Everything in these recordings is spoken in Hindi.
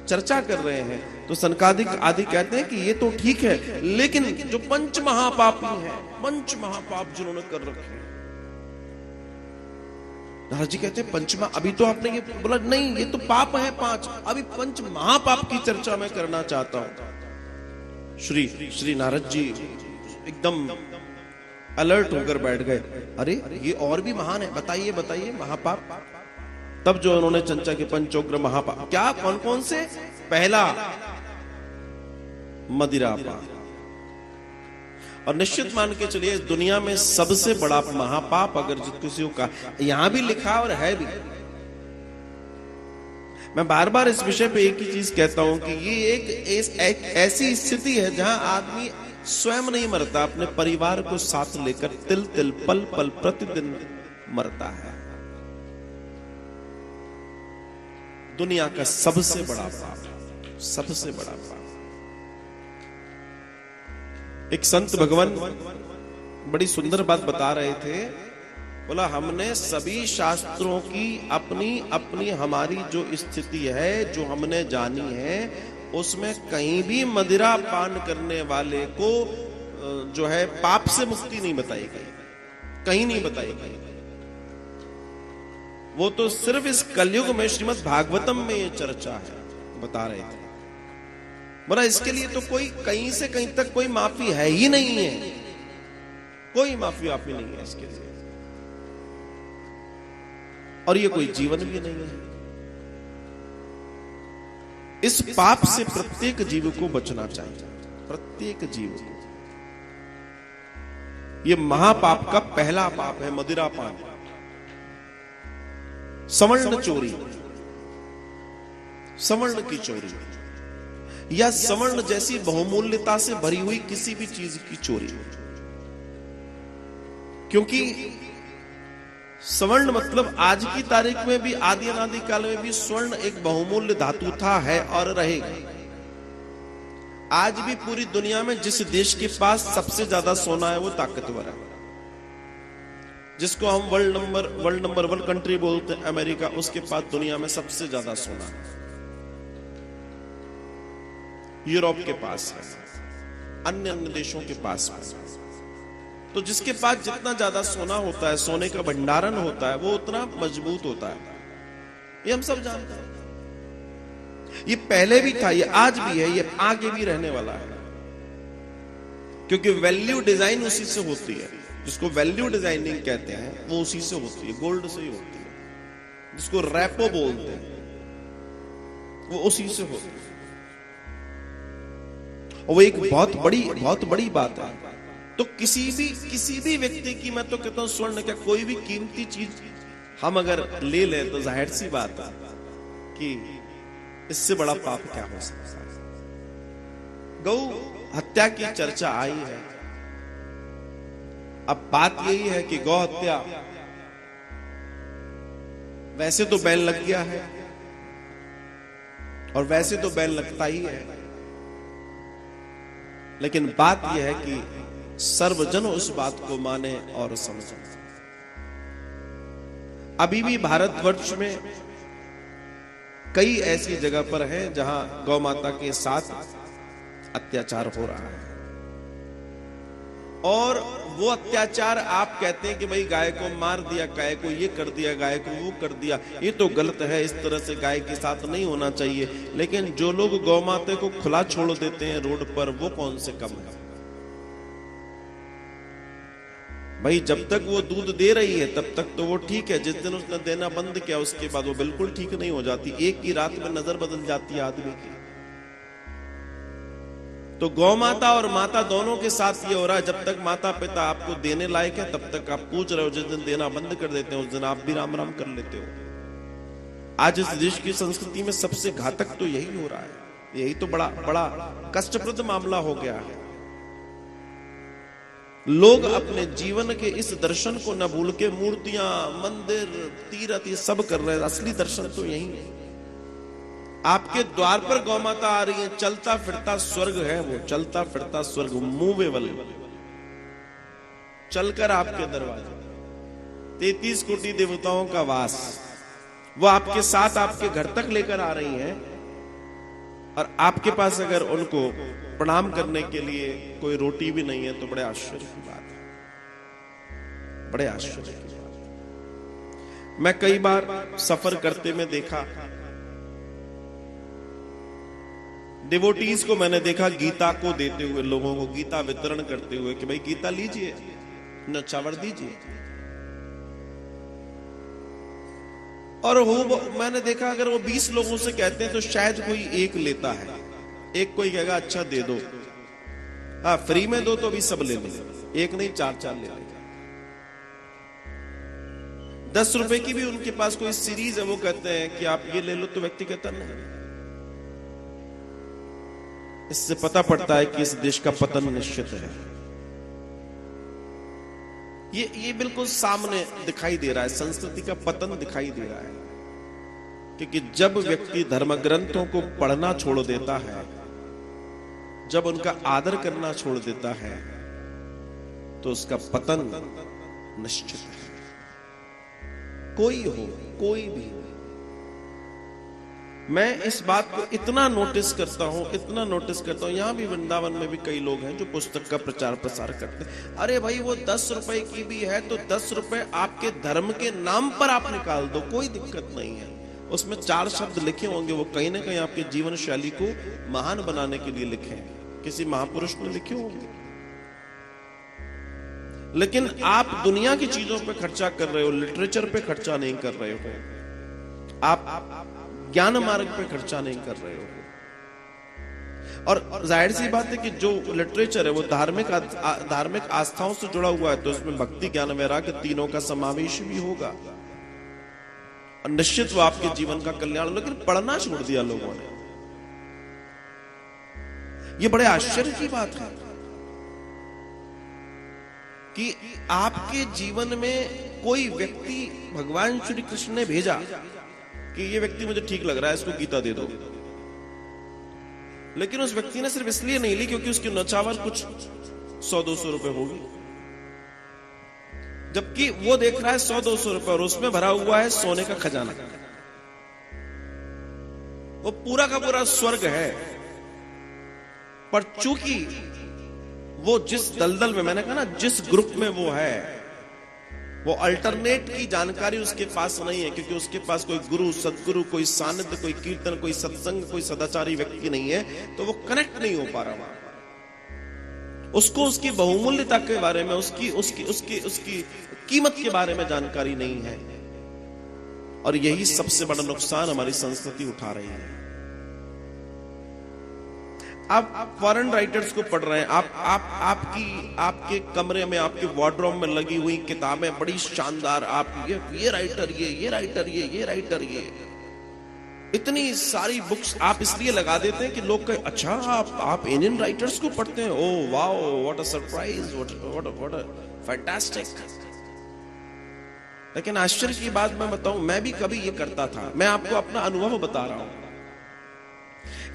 चर्चा कर रहे हैं, तो सनकादिक आदि कहते हैं कि ये तो ठीक है, लेकिन जो पंच महापापी हैं, पंच महापाप जिन्होंने कर रखे हैं, नारद जी कहते हैं पंचमा, अभी तो आपने ये बोला नहीं, ये तो पाप है 5, अभी पंच महापाप की चर्चा मैं करना चाहता हूं। श्री नारद जी एकदम अलर्ट होकर बैठ गए, अरे ये और भी महान है, बताइए बताइए महापाप। तब जो उन्होंने चंचा के पंचोग्र महापाप, क्या कौन कौन से? पहला मदिरापान, और निश्चित मान के चलिए दुनिया में सबसे बड़ा महापाप अगर किसी का, यहां भी लिखा और है भी। मैं बार बार इस विषय पे एक ही चीज कहता हूं कि ये एक ऐसी स्थिति है जहां आदमी स्वयं नहीं मरता, अपने परिवार को साथ लेकर तिल तिल पल पल प्रतिदिन मरता है। दुनिया का सबसे बड़ा पाप, सबसे बड़ा पाप। एक संत भगवान बड़ी सुंदर बात बता रहे थे, बोला हमने सभी शास्त्रों की अपनी अपनी हमारी जो स्थिति है, जो हमने जानी है, उसमें कहीं भी मदिरा पान करने वाले को जो है पाप से मुक्ति नहीं बताई गई, कहीं नहीं बताई गई। वो तो सिर्फ इस कलयुग में श्रीमद् भागवतम में ये चर्चा है, बता रहे थे। बोला इसके लिए तो कोई कहीं से कहीं तक कोई माफी है ही नहीं है, कोई माफी वाफी नहीं है इसके लिए, और ये कोई जीवन भी नहीं है। इस पाप से प्रत्येक जीव को बचना चाहिए, प्रत्येक जीव को। ये महापाप का पहला पाप है मदिरा पान। सवर्ण चोरी, सवर्ण की चोरी, या सवर्ण जैसी बहुमूल्यता से भरी हुई किसी भी चीज की चोरी, क्योंकि स्वर्ण मतलब आज की तारीख में भी, आदि अनादि काल में भी स्वर्ण एक बहुमूल्य धातु था, है और रहेगा। आज भी पूरी दुनिया में जिस देश के पास सबसे ज्यादा सोना है वो ताकतवर है, जिसको हम वर्ल्ड नंबर 1 कंट्री बोलते हैं अमेरिका, उसके पास दुनिया में सबसे ज्यादा सोना है। यूरोप के पास है, अन्य अन्य देशों के पास है। तो जिसके पास जितना ज्यादा सोना होता है, सोने का भंडारण होता है, वो उतना मजबूत होता है। ये हम सब जानते हैं, ये पहले भी था, ये आज भी है, ये आगे भी रहने वाला है, क्योंकि वैल्यू डिजाइन उसी से होती है। जिसको वैल्यू डिजाइनिंग कहते हैं वो उसी से होती है, गोल्ड से ही होती है। जिसको रेपो बोलते हैं वो उसी से होती है, और वो एक बहुत बड़ी बात है। तो किसी भी व्यक्ति की, मैं तो कहता हूं स्वर्ण क्या कोई भी कीमती चीज हम अगर ले लें तो जाहिर सी बात है कि इससे बड़ा पाप क्या हो सकता है। गौ हत्या की चर्चा आई है। अब बात यही है कि गौ हत्या वैसे तो बैन लग गया है, और वैसे तो बैन लगता ही है, लेकिन बात यह है कि सर्वजन उस बात को माने और समझे। अभी भी भारतवर्ष में कई ऐसी जगह पर है जहां गौ माता के साथ अत्याचार हो रहा है, और वो अत्याचार आप कहते हैं कि भाई गाय को मार दिया, गाय को ये कर दिया, गाय को वो कर दिया, ये तो गलत है, इस तरह से गाय के साथ नहीं होना चाहिए। लेकिन जो लोग गौ माता को खुला छोड़ देते हैं रोड पर, वो कौन से कम है? भाई जब तक वो दूध दे रही है तब तक तो वो ठीक है, जिस दिन उसने देना बंद किया उसके बाद वो बिल्कुल ठीक नहीं हो जाती। एक ही रात में नजर बदल जाती है आदमी की। तो गौ माता और माता दोनों के साथ ये हो रहा है, जब तक माता पिता आपको देने लायक है तब तक आप पूछ रहे हो, जिस दिन देना बंद कर देते हैं उस दिन आप भी राम राम कर लेते हो। आज इस देश की संस्कृति में सबसे घातक तो यही हो रहा है, यही तो बड़ा कष्टप्रद मामला हो गया है। लोग अपने जीवन के इस दर्शन को न भूल के मूर्तियां, मंदिर, तीर्थ ये सब कर रहे हैं। असली दर्शन तो यही है। आपके द्वार पर गौ माता आ रही है, चलता फिरता स्वर्ग है वो, चलता फिरता स्वर्ग, मूवेबल चलकर आपके दरवाजे, 33 कोटि देवताओं का वास, वो आपके साथ आपके घर तक लेकर आ रही हैं, और आपके पास अगर उनको प्रणाम करने के लिए कोई रोटी भी नहीं है तो बड़े आश्चर्य की बात है, बड़े आश्चर्य की बात है। मैं कई बार सफर करते में देखा, डिवोटीज को मैंने देखा गीता को देते हुए, लोगों को गीता वितरण करते हुए कि भाई गीता लीजिए, नचावर दीजिए। और वो मैंने देखा अगर वो 20 लोगों से कहते हैं तो शायद कोई एक लेता है, एक कोई कहेगा अच्छा दे दो, हाँ फ्री में दो तो भी सब ले लो, एक नहीं 4-4 ले लेगा। 10 रुपए की भी उनके पास कोई सीरीज है, वो कहते हैं कि आप ये ले लो, तो व्यक्ति कहता नहीं। इससे पता पड़ता है कि इस देश का पतन निश्चित है। ये बिल्कुल सामने दिखाई दे रहा है, संस्कृति का पतन दिखाई दे रहा है। क्योंकि जब व्यक्ति धर्म ग्रंथों को पढ़ना छोड़ देता है, जब उनका आदर करना छोड़ देता है, तो उसका पतन निश्चित है। कोई हो, कोई भी। मैं इस बात को इतना नोटिस करता हूं, इतना नोटिस करता हूं, यहां भी वृंदावन में भी कई लोग हैं जो पुस्तक का प्रचार प्रसार करते हैं। अरे भाई वो 10 रुपए की भी है तो 10 रुपए आपके धर्म के नाम पर आप निकाल दो, कोई दिक्कत नहीं है। उसमें 4 शब्द लिखे होंगे, वो कहीं ना कहीं आपके जीवन शैली को महान बनाने के लिए लिखे हैं, किसी महापुरुष ने लिखे होंगे। लेकिन आप दुनिया की चीजों पे खर्चा कर रहे हो, लिटरेचर पे खर्चा नहीं कर रहे हो, आप ज्ञान मार्ग पे खर्चा नहीं कर रहे हो। और जाहिर सी बात है कि जो लिटरेचर है वो धार्मिक आस्थाओं से जुड़ा हुआ है, तो उसमें भक्ति, ज्ञान, वैराग्य तीनों का समावेश भी होगा और निश्चित वो आपके जीवन का कल्याण। लेकिन पढ़ना छोड़ दिया लोगों ने, ये बड़े आश्चर्य की बात है कि आपके जीवन में कोई व्यक्ति, भगवान श्री कृष्ण ने भेजा कि ये व्यक्ति मुझे ठीक लग रहा है, इसको गीता दे दो। लेकिन उस व्यक्ति ने सिर्फ इसलिए नहीं ली क्योंकि उसकी नौचावर कुछ 100-200 रुपए होगी, जबकि वो देख रहा है 100-200 रुपए और उसमें भरा हुआ है सोने का खजाना। वो पूरा का पूरा स्वर्ग है, पर चूंकि वो जिस दलदल में, मैंने कहा ना जिस ग्रुप में वो है, वो अल्टरनेट की जानकारी उसके पास नहीं है, क्योंकि उसके पास कोई गुरु, सदगुरु, कोई सानिध्य, कोई कीर्तन, कोई सत्संग, कोई सदाचारी व्यक्ति नहीं है, तो वो कनेक्ट नहीं हो पा रहा। उसको उसकी बहुमूल्यता के बारे में, उसकी कीमत के बारे में जानकारी नहीं है। और यही सबसे बड़ा नुकसान हमारी संस्कृति उठा रही है। आप फॉरेन राइटर्स को पढ़ रहे हैं, आपके कमरे में, आपके वार्डरोब में लगी हुई किताबें बड़ी शानदार, आप ये राइटर, ये राइटर, ये राइटर, ये इतनी सारी बुक्स आप इसलिए लगा देते हैं कि लोग कहें अच्छा आप इंडियन राइटर्स को पढ़ते हैं, oh wow, what a surprise, what a fantastic. लेकिन आश्चर्य की बात मैं बताऊं, मैं भी कभी ये करता था। मैं आपको अपना अनुभव बता रहा हूं।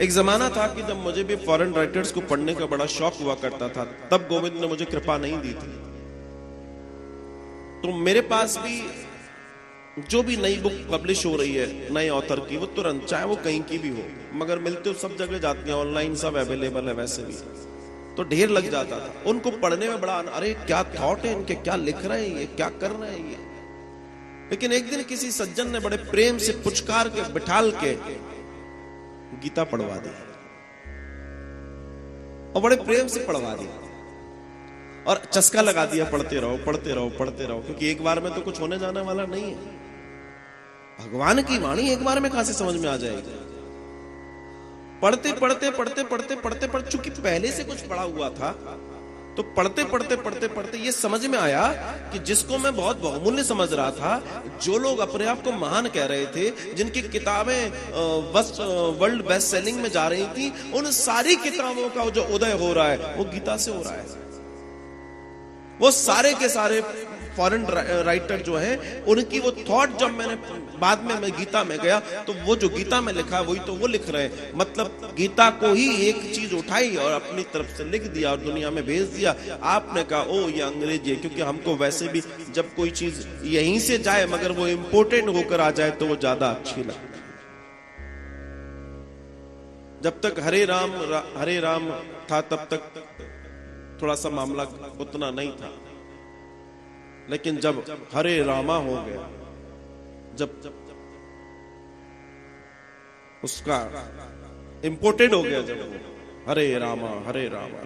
एक जमाना था कि जब मुझे भी फॉरेन राइटर्स को पढ़ने का बड़ा शौक हुआ करता था, तब गोविंद ने मुझे कृपा नहीं दी थी। तो मेरे पास भी जो भी नई बुक पब्लिश हो रही है नए ऑथर की, वो तुरंत, चाहे वो कहीं की भी हो, मगर मिलते हो सब जगह जाती है, ऑनलाइन सब अवेलेबल है वैसे भी, तो ढेर लग जाता था। उनको पढ़ने में बड़ा, अरे क्या थॉट है इनके, क्या लिख रहे हैं ये, क्या कर रहे हैं ये। लेकिन एक दिन किसी सज्जन ने बड़े प्रेम से पुचकार के बिठाल के गीता पढ़वा दी, और बड़े प्रेम से पढ़वा दी, और चस्का लगा दिया, पढ़ते रहो पढ़ते रहो पढ़ते रहो, क्योंकि एक बार में तो कुछ होने जाने वाला नहीं है। भगवान की वाणी एक बार में कहां से समझ में आ जाएगी। पढ़ते पढ़ते पढ़ते पढ़ते पढ़ते पढ़ते, चूंकि पहले से कुछ पढ़ा हुआ था, तो पढ़ते पढ़ते पढ़ते पढ़ते ये समझ में आया कि जिसको मैं बहुत बहुमूल्य समझ रहा था, जो लोग अपने आप को महान कह रहे थे, जिनकी किताबें वर्ल्ड बेस्ट सेलिंग में जा रही थी, उन सारी किताबों का जो उदय हो रहा है वो गीता से हो रहा है। वो सारे के सारे फॉरेन राइटर जो हैं, उनकी वो थॉट जब मैंने बाद में मैं गीता में गया, तो वो जो गीता में लिखा वही तो वो लिख रहे हैं। मतलब गीता को ही एक चीज उठाई और अपनी तरफ से लिख दिया और दुनिया में भेज दिया। आपने कहा ओ ये अंग्रेजी है, क्योंकि हमको वैसे भी जब कोई चीज यहीं से जाए मगर वो इंपोर्टेड होकर आ जाए तो वो ज्यादा अच्छी लगती है। जब तक हरे राम था तब तक थोड़ा सा मामला उतना नहीं था, लेकिन जब हरे रामा हो गया, जब उसका इंपोर्टेड हो गया, जब वो हरे रामा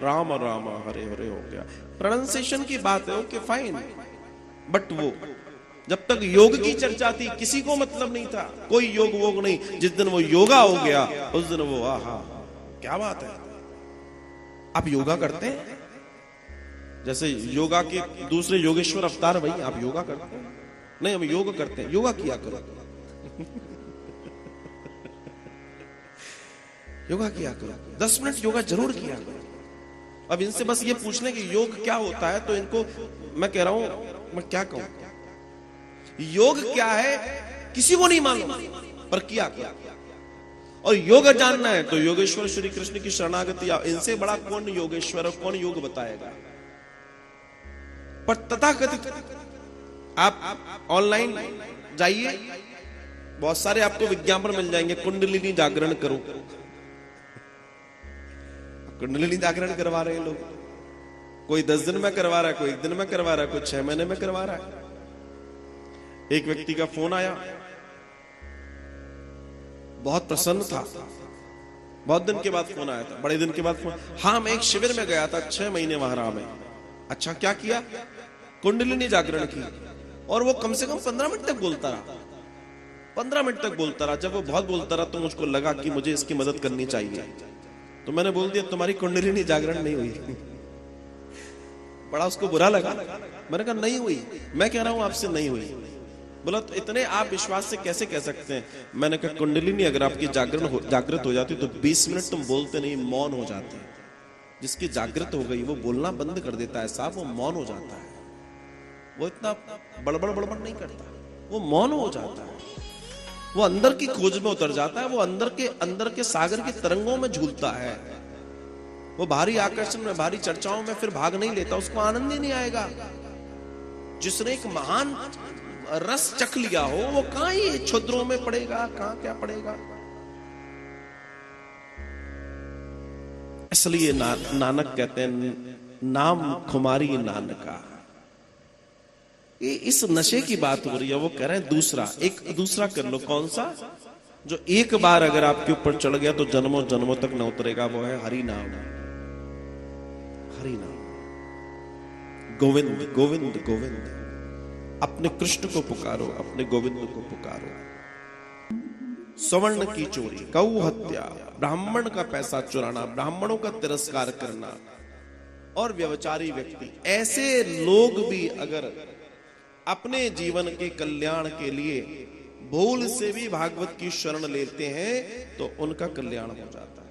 राम रामा हरे हरे हो गया, प्रोनाउंसिएशन की बात है, ओके फाइन, बट वो जब तक योग की चर्चा थी किसी को मतलब नहीं था, कोई योग वोग नहीं। जिस दिन वो योगा हो गया उस दिन वो आहा क्या बात है। आप योगा करते हैं? जैसे योगा के दूसरे योगेश्वर अवतार, भाई आप योगा करते हैं? नहीं, हम योग करते हैं। योगा किया करो योगा किया करो, 10 मिनट योगा जरूर किया करो। अब इनसे बस ये पूछ लें कि योग क्या होता है, तो इनको मैं कह रहा हूं, मैं क्या कहूं, योग क्या है किसी को नहीं मालूम, पर किया क्या। और योग जानना है तो योगेश्वर श्री कृष्ण की शरणागति, इनसे बड़ा कौन योगेश्वर और कौन योग बताएगा। पर तथाकथित आप ऑनलाइन जाइए, बहुत सारे आपको विज्ञापन मिल जाएंगे, कुंडलिनी जागरण करो। कुंडलिनी जागरण करवा रहे हैं लोग, कोई 10 दिन में करवा रहा है, कोई 1 दिन में करवा रहा है, कोई 6 महीने में करवा रहा है। एक व्यक्ति का फोन आया, बहुत प्रसन्न था, बहुत दिन के बाद फोन आया था, बड़े दिन के बाद फोन, हाँ मैं एक शिविर में गया था, 6 महीने वहां रहा मैं। अच्छा क्या किया? कुंडलिनी जागरण की, और वो कम से कम 15 मिनट तक बोलता रहा, 15 मिनट तक बोलता रहा। जब वो बहुत बोलता रहा तो मुझको लगा कि मुझे इसकी मदद करनी चाहिए, तो मैंने बोल दिया तुम्हारी कुंडलिनी जागरण नहीं हुई। बड़ा उसको बुरा लगा, मैंने कहा नहीं हुई, मैं कह रहा हूं आपसे नहीं हुई। बोला तो इतने आप विश्वास से कैसे कह सकते हैं? मैंने कहा कुंडलिनी अगर आपकी जागृत हो जाती तो 20 मिनट तुम बोलते नहीं, मौन हो जाते। जिसकी जागृत हो गई वो बोलना बंद कर देता है साहब, वो मौन हो जाता है, वो इतना बड़बड़ नहीं करता, वो मौन हो जाता है, वो अंदर की खोज में उतर जाता है, वो अंदर के सागर की तरंगों में झूलता है, वो भारी आकर्षण में, भारी चर्चाओं में फिर भाग नहीं लेता, उसको आनंद ही नहीं आएगा। जिसने एक महान रस चख लिया हो वो कहां ही छुद्रों में पड़ेगा, कहां क्या पड़ेगा। इसलिए नानक कहते हैं नाम खुमारी नानका। ये इस नशे की बात हो रही है, वो कह रहे हैं दूसरा कर लो। कौन सा? जो एक बार अगर आपके ऊपर चढ़ गया तो जन्मों जन्मों तक न उतरेगा, वो है हरि नाम। हरि नाम, गोविंद गोविंद गोविंद। अपने कृष्ण को पुकारो, अपने गोविंद को पुकारो। स्वर्ण की चोरी, गौ हत्या, ब्राह्मण का पैसा चुराना, ब्राह्मणों का तिरस्कार करना और व्यभिचारी व्यक्ति, ऐसे लोग भी अगर अपने जीवन के कल्याण के लिए भूल से भी भागवत की शरण लेते हैं तो उनका कल्याण हो जाता है।